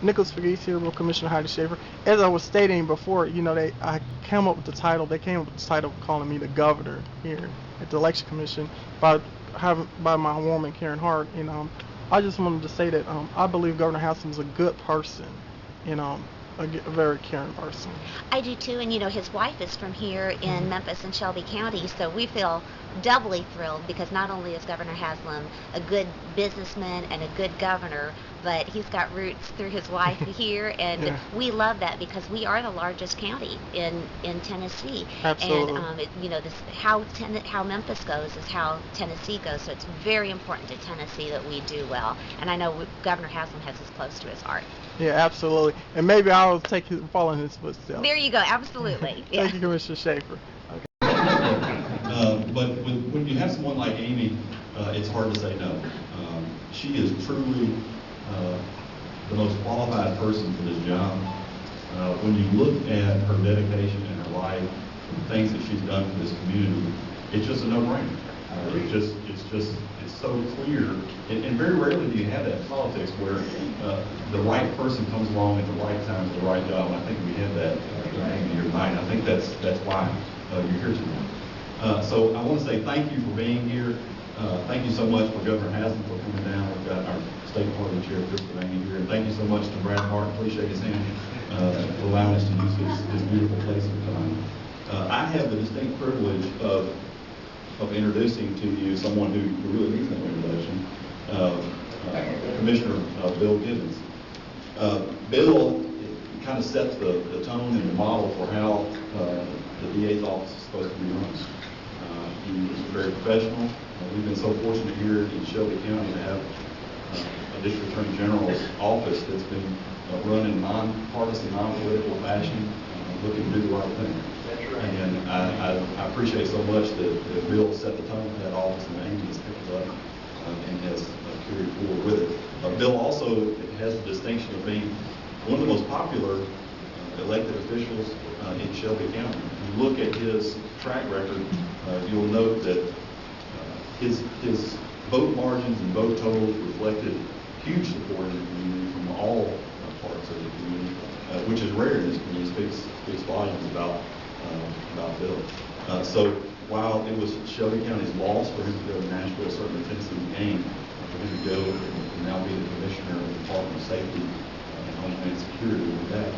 Nicholas Fagese here with Commissioner Heidi Schaefer. As I was stating before, I came up with the title. They came up with the title of calling me the governor here at the Election Commission by by my woman Karen Hart. And I just wanted to say that I believe Governor Haslam is a good person and a very caring person. I do too, and his wife is from here in Memphis and Shelby County, so we feel doubly thrilled because not only is Governor Haslam a good businessman and a good governor, but he's got roots through his wife here, and Yeah, we love that because we are the largest county in Tennessee, and absolutely. this how Memphis goes is how Tennessee goes, so it's very important to Tennessee that we do well, and I know Governor Haslam has this close to his heart. Yeah, absolutely. And maybe I'll follow in his footsteps. There you go, absolutely. Yeah. Thank you, Commissioner Schaefer. But when you have someone like Amy, it's hard to say no. She is truly the most qualified person for this job. When you look at her dedication and her life, the things that she's done for this community, it's just a no-brainer. It's so clear, and very rarely do you have that in politics where the right person comes along at the right time for the right job. And I think we have that here tonight. I think that's why you're here tonight. So I want to say thank you for being here. Thank you so much for Governor Haslam for coming down. We've got our State Party Chair, Chris Devaney, here. And thank you so much to Brad Hart. Please shake his hand for allowing us to use his beautiful place of time. I have the distinct privilege of introducing to you someone who really needs no introduction, Commissioner Bill Gibbons. Bill kind of sets the tone and the model for how the DA's office is supposed to be run. He is very professional. We've been so fortunate here in Shelby County to have a District Attorney General's office that's been run in non-partisan, non-political fashion, looking to do the right thing. And I appreciate so much that Bill set the tone for that office, and Amy has picked it up and has carried forward with it. Bill also has the distinction of being one of the most popular elected officials in Shelby County. If you look at his track record, you'll note that his vote margins and vote totals reflected huge support in the community from all parts of the community, which is rare in this community. Speaks volumes about Bill. So while it was Shelby County's loss for him to go to Nashville, certainly Tennessee's gain for him to go and now be the commissioner of the Department of Safety and Homeland Security. With that,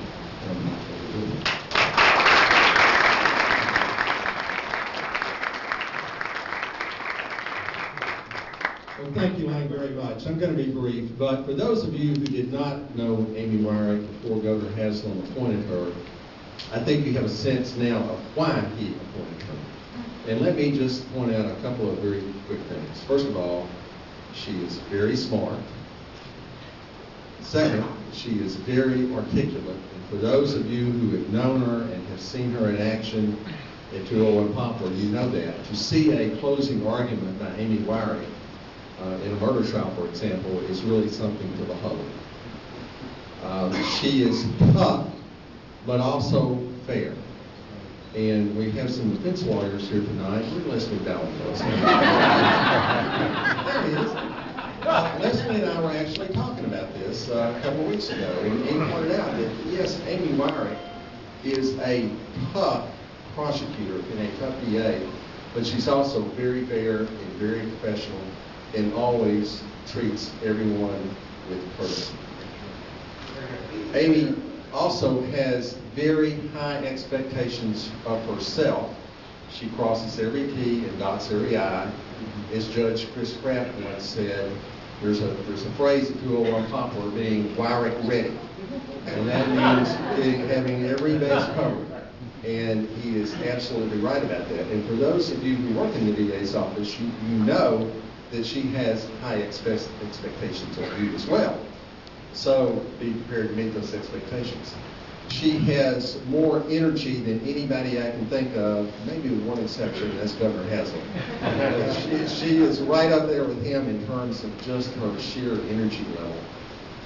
well, thank you, Lane, very much. I'm going to be brief, but for those of you who did not know Amy Wyrick before Governor Haslam appointed her, I think you have a sense now of why he appointed her. And let me just point out a couple of very quick things. First of all, she is very smart. Second, she is very articulate. And for those of you who have known her and have seen her in action at 201 Poplar, you know that. To see a closing argument by Amy Wyrick in a murder trial, for example, is really something to behold. She is tough, but also fair. And we have some defense lawyers here tonight. Where's Leslie Ballard? There he is. Leslie and I were actually talking about this a couple of weeks ago, and he pointed out that, yes, Amy Wyrick is a tough prosecutor and a tough DA, but she's also very fair and very professional and always treats everyone with courtesy. Amy also has very high expectations of herself. She crosses every T and dots every I. As Judge Chris Kraft once said, there's a phrase at 201 Poplar being Wyrick ready. And that means having every base covered. And he is absolutely right about that. And for those of you who work in the DA's office, you know that she has high expectations of you as well. So be prepared to meet those expectations. She has more energy than anybody I can think of, maybe with one exception, that's Governor Haslam. She is right up there with him in terms of just her sheer energy level.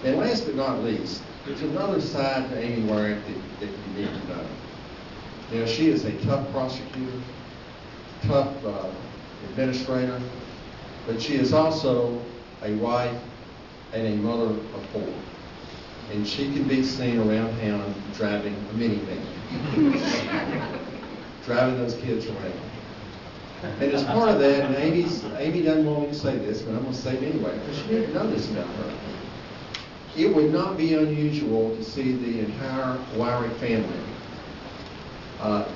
And last but not least, there's another side to Amy Wyrick that you need to know. You know, she is a tough prosecutor, tough administrator, but she is also a wife and a mother of four. And and she can be seen around town driving a minivan, driving those kids around. And as part of that, and Amy doesn't want me to say this, but I'm going to say it anyway, because she didn't know this about her. It would not be unusual to see the entire Wyrick family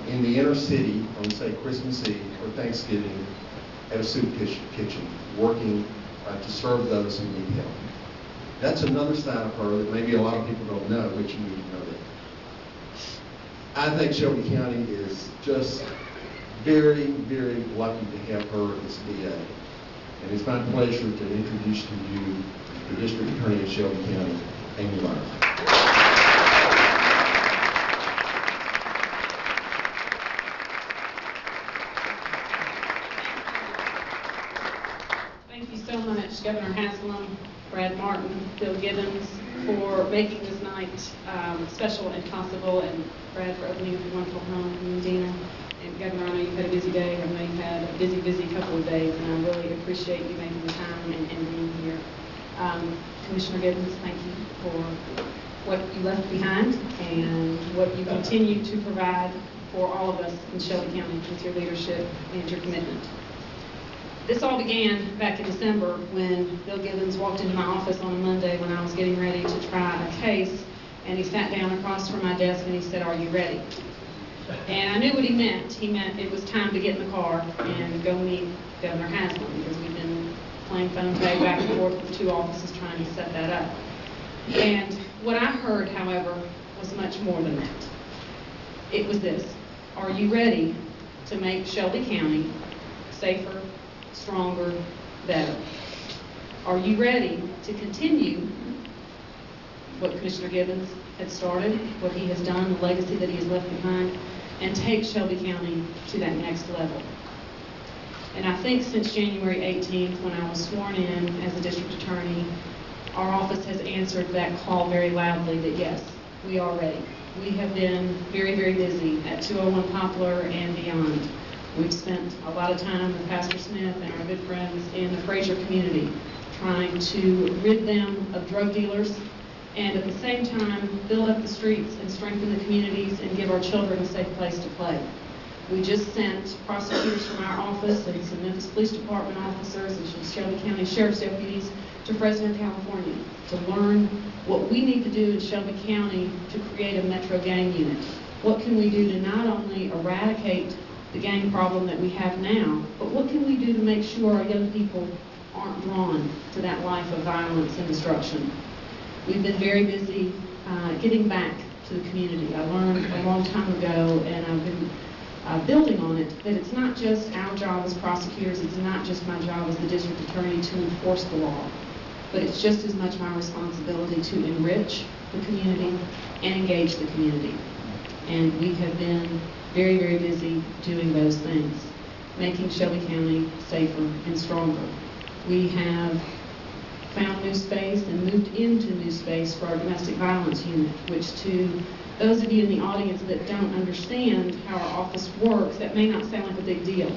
in the inner city on, say, Christmas Eve or Thanksgiving at a soup kitchen, working to serve those who need help. That's another side of her that maybe a lot of people don't know, but you need to know that. I think Shelby County is just very, very lucky to have her as DA. And it's my pleasure to introduce to you the District Attorney of Shelby County, Amy Myers. Thank you so much, Governor Haslam, Brad Martin, Bill Gibbons, for making this night special and possible, and Brad for opening up a wonderful home in Medina. And Governor, I know you've had a busy day. I know you've had a busy couple of days, and I really appreciate you making the time and being here. Commissioner Gibbons, thank you for what you left behind and what you continue to provide for all of us in Shelby County with your leadership and your commitment. This all began back in December when Bill Gibbons walked into my office on a Monday when I was getting ready to try a case, and he sat down across from my desk and he said, "Are you ready?" And I knew what he meant. He meant it was time to get in the car and go meet Governor Haslam, because we've been playing phone tag back and forth with the two offices trying to set that up. And what I heard, however, was much more than that. It was this: are you ready to make Shelby County safer, stronger, better? Are you ready to continue what Commissioner Gibbons had started, what he has done, the legacy that he has left behind, and take Shelby County to that next level? And I think since January 18th, when I was sworn in as a district attorney, our office has answered that call very loudly that yes, we are ready. We have been very, very busy at 201 Poplar and beyond. We've spent a lot of time with Pastor Smith and our good friends in the Fraser community trying to rid them of drug dealers, and at the same time build up the streets and strengthen the communities and give our children a safe place to play. We just sent prosecutors from our office and some Memphis Police Department officers and some Shelby County Sheriff's deputies to Fresno, California, to learn what we need to do in Shelby County to create a metro gang unit. What can we do to not only eradicate the gang problem that we have now, but what can we do to make sure our young people aren't drawn to that life of violence and destruction? We've been very busy getting back to the community. I learned a long time ago, and I've been building on it, that it's not just our job as prosecutors, it's not just my job as the district attorney to enforce the law, but it's just as much my responsibility to enrich the community and engage the community. And we have been very, very busy doing those things, making Shelby County safer and stronger. We have found new space and moved into new space for our domestic violence unit, which to those of you in the audience that don't understand how our office works, that may not sound like a big deal.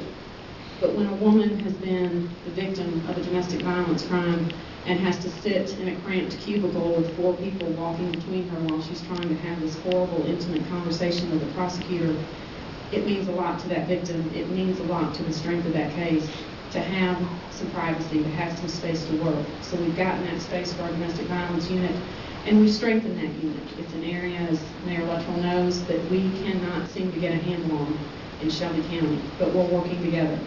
But when a woman has been the victim of a domestic violence crime and has to sit in a cramped cubicle with 4 people walking between her while she's trying to have this horrible, intimate conversation with a prosecutor, it means a lot to that victim. It means a lot to the strength of that case to have some privacy, to have some space to work. So we've gotten that space for our domestic violence unit, and we've strengthened that unit. It's an area, as Mayor Luttrell knows, that we cannot seem to get a handle on in Shelby County, but we're working together.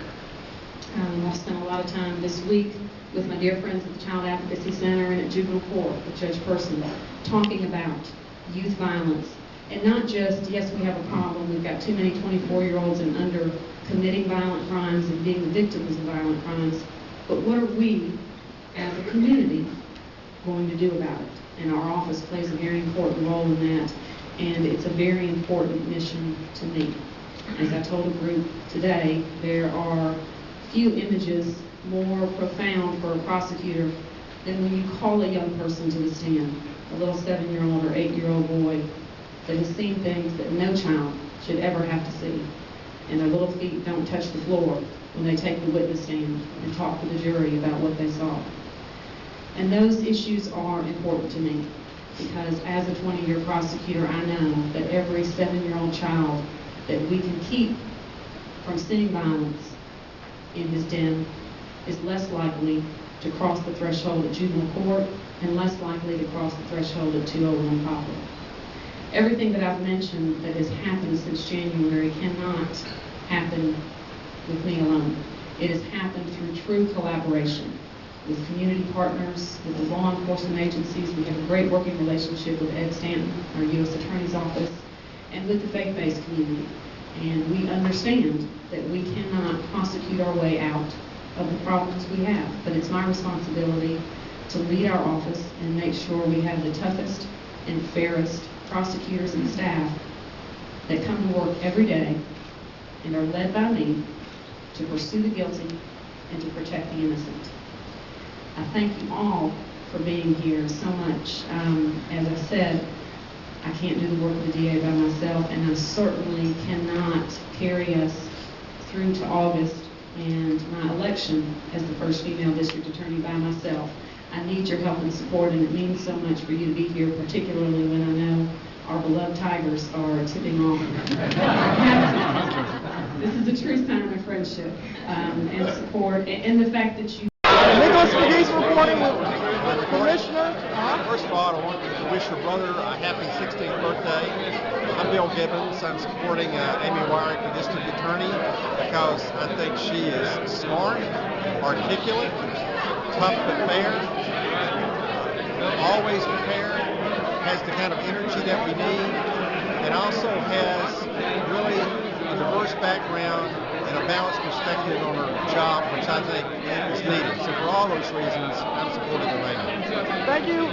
I've spent a lot of time this week with my dear friends at the Child Advocacy Center and at Juvenile Court with Judge Person, talking about youth violence. And not just, yes, we have a problem, we've got too many 24-year-olds and under committing violent crimes and being the victims of violent crimes, but what are we, as a community, going to do about it? And our office plays a very important role in that, and it's a very important mission to me. As I told a group today, there are few images more profound for a prosecutor than when you call a young person to the stand, a little 7-year-old or 8-year-old boy that has seen things that no child should ever have to see, and their little feet don't touch the floor when they take the witness stand and talk to the jury about what they saw. And those issues are important to me. because as a 20-year prosecutor, I know that every 7-year-old child that we can keep from seeing violence in his den is less likely to cross the threshold at juvenile court and less likely to cross the threshold at 201 Poplar. Everything that I've mentioned that has happened since January cannot happen with me alone. It has happened through true collaboration with community partners, with the law enforcement agencies. We have a great working relationship with Ed Stanton, our U.S. Attorney's Office, and with the faith-based community. And we understand that we cannot prosecute our way out of the problems we have, but it's my responsibility to lead our office and make sure we have the toughest and fairest prosecutors and staff that come to work every day and are led by me to pursue the guilty and to protect the innocent. I thank you all for being here so much. As I said, I can't do the work of the DA by myself, and I certainly cannot carry us through to August and my election as the first female district attorney by myself. I need your help and support, and it means so much for you to be here, particularly when I know our beloved Tigers are tipping off. This is a true sign of friendship and support, and the fact that you... Nicholas McGee's reporting with Commissioner. First of all, I want to wish your brother a happy 16th birthday. I'm Bill Gibbons. I'm supporting Amy Wyrick for District Attorney because I think she is smart, articulate, tough but fair, always prepared, has the kind of energy that we need, and also has really a diverse background and a balanced perspective on her job, which I think is needed. So for all those reasons, I'm supportive of Amy. Thank you,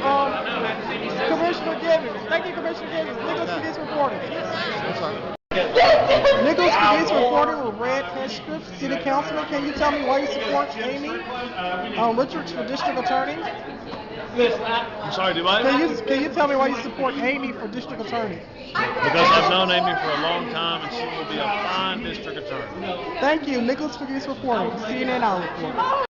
Commissioner Gibbons. Thank you, Commissioner Gibbons. Nicholas McGee's reporting. I'm sorry. Nicholas McGee's reporting with Red Headscript, City Councilman. Can you tell me why you support Amy Richards for District Attorney? I'm sorry, do I? Can you tell me why you support Amy for District Attorney? Because I've known Amy for a long time, and she will be a fine district attorney. Thank you. Nicholas McGee's reporting. CNN iReport.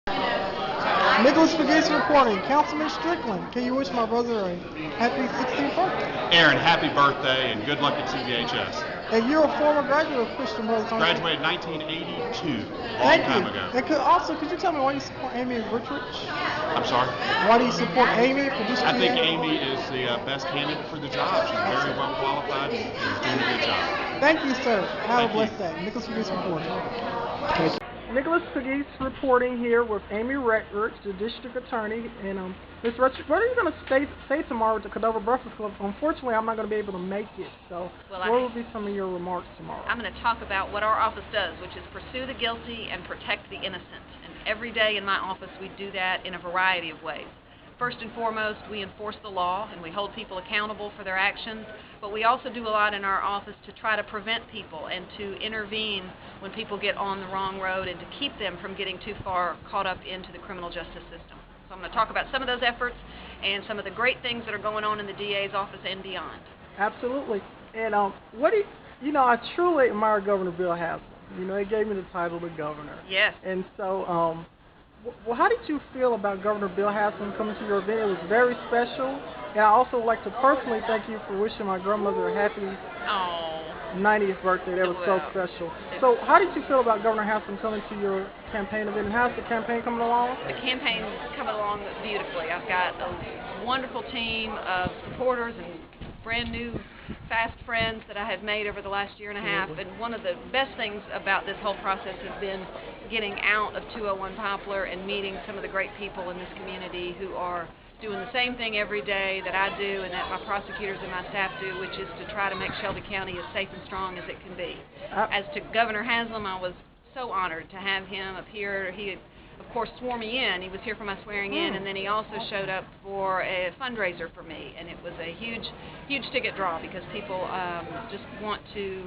Nicholas McGee's reporting. Councilman Strickland, can you wish my brother a happy 16th birthday? Aaron, happy birthday and good luck at CVHS. And you're a former graduate of Christian Brothers, aren't you? Graduated 1982, Thank time you. ago. And could you tell me why you support Amy Richards? I'm sorry? Why do you support Amy for District I think Attorney? Amy is the best candidate for the job. She's very well qualified and is doing a good job. Thank you, sir. Have a Thank blessed you. day. Nicholas McGee's reporting. Thank you. Nicholas McGee's reporting here with Amy Richards, the district attorney. And Ms. Richards, what are you going to say tomorrow at the Cadova Breakfast Club? Unfortunately, I'm not going to be able to make it. So, what will be some of your remarks tomorrow? I'm going to talk about what our office does, which is pursue the guilty and protect the innocent. And every day in my office, we do that in a variety of ways. First and foremost, we enforce the law and we hold people accountable for their actions, but we also do a lot in our office to try to prevent people and to intervene when people get on the wrong road and to keep them from getting too far caught up into the criminal justice system. So I'm going to talk about some of those efforts and some of the great things that are going on in the DA's office and beyond. Absolutely. And I truly admire Governor Bill Haslam. They gave me the title of governor. Yes. And so, well, how did you feel about Governor Bill Haslam coming to your event? It was very special. And I also would like to personally thank you for wishing my grandmother a happy 90th birthday. That was so special. So how did you feel about Governor Haslam coming to your campaign event? And how's the campaign coming along? The campaign's coming along beautifully. I've got a wonderful team of supporters and brand new fast friends that I have made over the last year and a half, and one of the best things about this whole process has been getting out of 201 Poplar and meeting some of the great people in this community who are doing the same thing every day that I do and that my prosecutors and my staff do, which is to try to make Shelby County as safe and strong as it can be. As to Governor Haslam, I was so honored to have him up here. He of course swore me in. He was here for my swearing in, and then he also showed up for a fundraiser for me, and it was a huge ticket draw because people just want to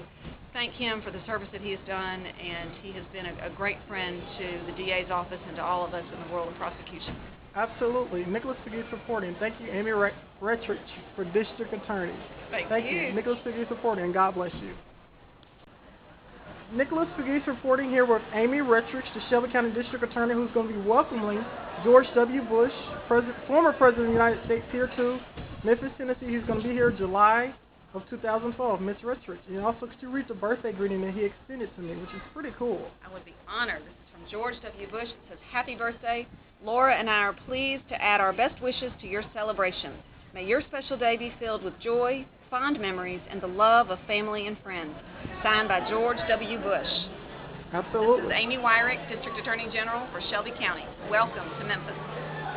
thank him for the service that he has done, and he has been a great friend to the DA's office and to all of us in the world of prosecution. Absolutely. Nicholas McGee's reporting. Thank you, Amy Richards, for District Attorney. Thank you. Nicholas McGee's reporting, and God bless you. Nicholas McGee's reporting here with Amy Richards, the Shelby County District Attorney, who's going to be welcoming George W. Bush, former President of the United States, here to Memphis, Tennessee. He's going to be here July of 2012, Miss Richards. And also, could you read the birthday greeting that he extended to me, which is pretty cool. I would be honored. This is from George W. Bush. It says, "Happy birthday. Laura and I are pleased to add our best wishes to your celebration. May your special day be filled with joy, fond memories, and the love of family and friends." Signed by George W. Bush. Absolutely. This is Amy Wyrick, District Attorney General for Shelby County. Welcome to Memphis.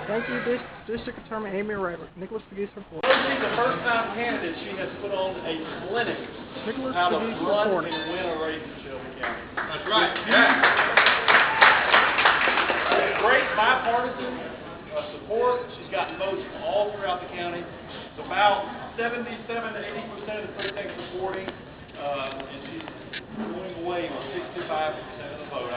Thank you, District Attorney Amy Wyrick. Nicholas Pegues report. She's the first-time candidate. She has put on a clinic Nicholas how to Pegues run reporting. and win a race in Shelby County. That's right. Yeah. Great bipartisan support. She's gotten votes from all throughout the county. It's about 77 to 80% of the precincts supporting, and she's going away with 65% of the vote.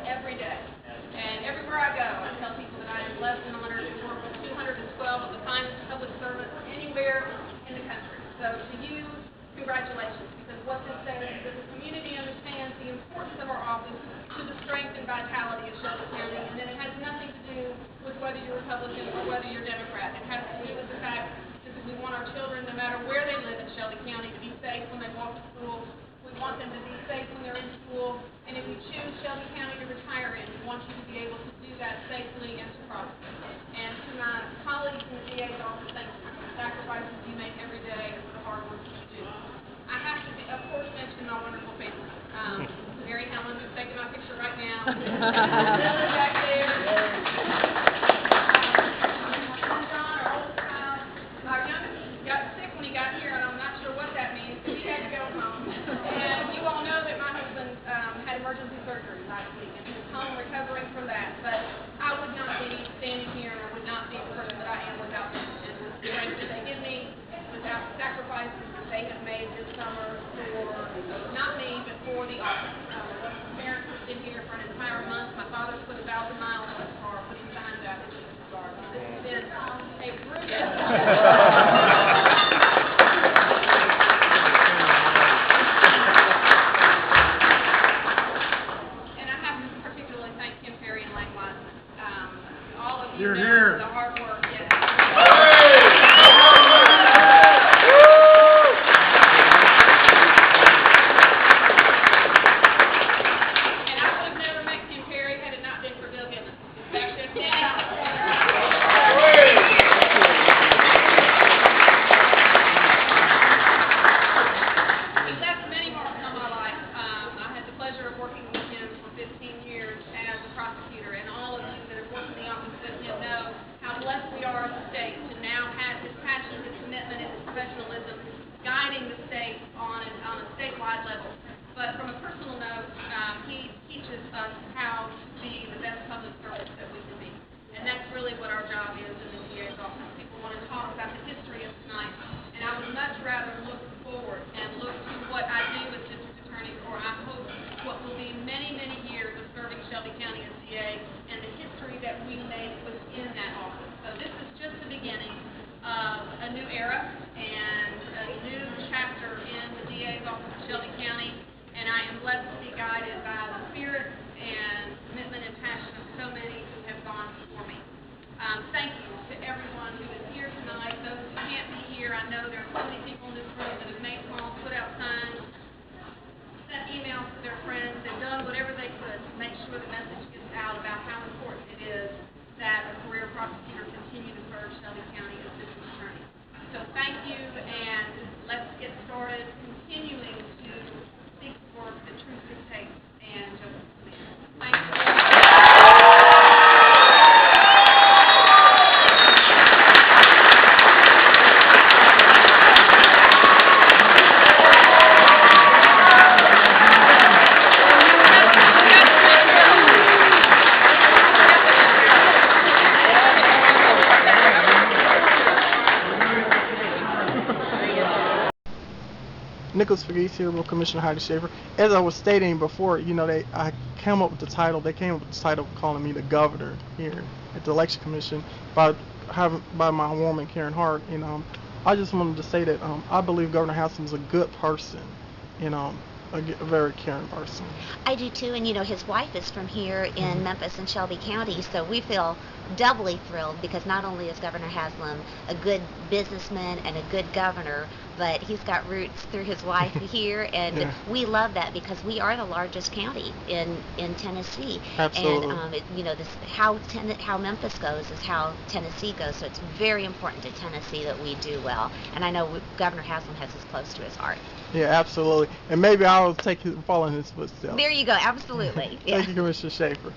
Every day. And everywhere I go, I tell people that I am blessed and honored to work with 212 of the finest public servants anywhere in the country. So to you, congratulations, because what this says is that the community understands the importance of our office to the strength and vitality of Shelby County, and that it has nothing to do with whether you're Republican or whether you're Democrat. It has to do with the fact that we want our children, no matter where they live in Shelby County, to be safe when they walk to school. We want them to be safe when they're in school, and if you choose Shelby County to retire in, we want you to be able to do that safely and to prosper. And to my colleagues in the DA's office, thank you for the sacrifices you make every day and for the hard work that you do. I have to, of course, mention my wonderful family. Mary Helen, who's taking my picture right now. Back there. John, our oldest child. Our youngest got sick when he got here, and I'm not sure what that means, but he had to go home. And you all know that my husband had emergency surgery last week, and he's home recovering from that. But I would not be standing here, and I would not be the person that I am without them. And the strength that they give me, without the sacrifices that they have made this summer for, not me, but for the office. Parents have been here for an entire month. My father's put 1,000 miles on his car, putting signs out in his car. So this has been a group And I have to particularly thank Kim Perry and Lane Wiseman. All of you know the hard work. Yes. Guiding the state on a statewide level. But from a personal note, he teaches us how to be the best public servants that we can be. And that's really what our job is in the DA's office. People want to talk about the history of tonight. And I would much rather look forward and look to what I do as district attorney, or I hope what will be many, many years of serving Shelby County as DA, and the history that we make within that office. So this is just the beginning of a new era and a new chapter in the DA's office of Shelby County, and I am blessed to be guided by the spirit and commitment and passion of so many who have gone before me. Thank you to everyone who is here tonight. Those who can't be here, I know there are so many people in this room that have made calls, put out signs, sent emails to their friends, and done whatever they could to make sure the message gets out about how important it is that Nicholas Fagese here with Commissioner Heidi Schaefer. As I was stating before, I came up with the title. They came up with the title calling me the governor here at the Election Commission by my woman Karen Hart. And I just wanted to say that I believe Governor Haslam is a good person. A very caring person. I do too, and his wife is from here in Memphis and Shelby County, so we feel doubly thrilled because not only is Governor Haslam a good businessman and a good governor, but he's got roots through his wife here, and Yeah. we love that because we are the largest county in Tennessee. Absolutely. And how Memphis goes is how Tennessee goes, so it's very important to Tennessee that we do well. And I know Governor Haslam has this close to his heart. Yeah, absolutely. And maybe I'll follow in his footsteps. There you go, absolutely. Thank you, Commissioner Schaefer.